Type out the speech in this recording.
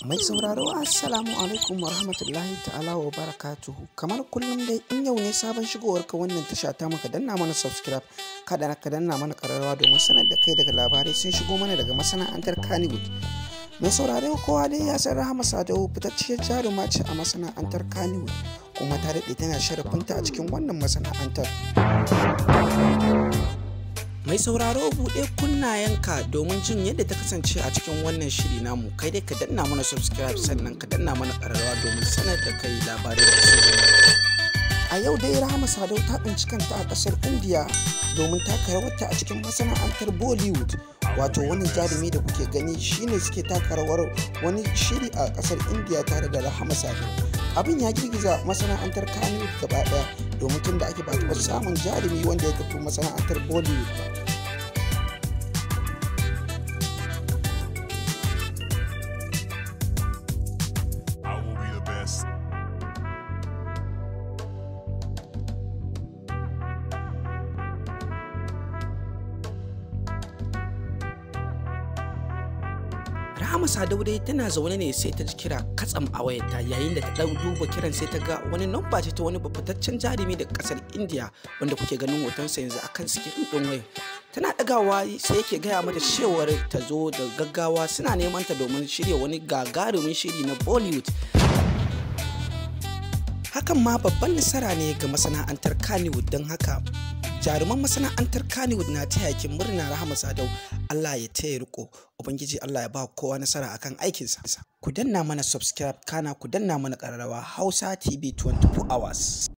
Mai sauraro Assalamu alaikum wa rahmatullahi ta'ala wa barakatuhu. Kamar kullum dai in yau ne sabon shigowar ka wannan tasha ta maka danna mana subscribe, kada ka danna mana kararrawa domin sanar da kai daga labarai sun shigo mana daga masana'antar Kannywood. Mai sauraro kowa dai ya san Rahama Sadau fitacciyar jaruma ce a masana'antar Kannywood kuma ta daɗe tana sharafinta a cikin wannan masana'antar. Mai sauraro buɗe kunnayenka domin jin yadda ta kasance a cikin wannan shiri namu. Kai dai ka danna mana subscribe sannan ka danna mana ƙararrawa domin sanar da kai labarai da su. A yau dai Rahama Sadau ta tsinci kanta a ƙasar India domin taka rawarta a cikin masana'antar Bollywood. Wato wani jarumi da kuke gani shine suke taka rawar wani shiri a ƙasar India tare da Rahama Sadau. Abin ya girgiza masana'antar Kannywood gaba ɗaya domin tun da ake ba taɓa samun jarumi wanda ya tafi masana'antar Bollywood ba. Rahama Sadau dai tana zaune ne sai ta ji kira katsam a wayarta, yayin da ta duba kiran sai ta ga wani namba ce ta wani fitaccen jarumi daga kasar India wanda kuke ganin hotonsa yanzu akan sikirin ɗin wayar. Tana ɗagawa sai yake gaya mata cewar ta zo da gaggawa, suna neman ta domin shirya wani gagarumin shiri na Bollywood. Hakan ma babban nasara ne ga masana'antar Kannywood, don haka jaruman masana'antar Kannywood na taya ki murna Rahama Sadau. Allah ya taya riko, Ubangiji Allah ya ba kowa nasara akan aikinsa. Ku danna mana subscribe kana ku danna mana ƙararrawa. Hausa TV 24 hours.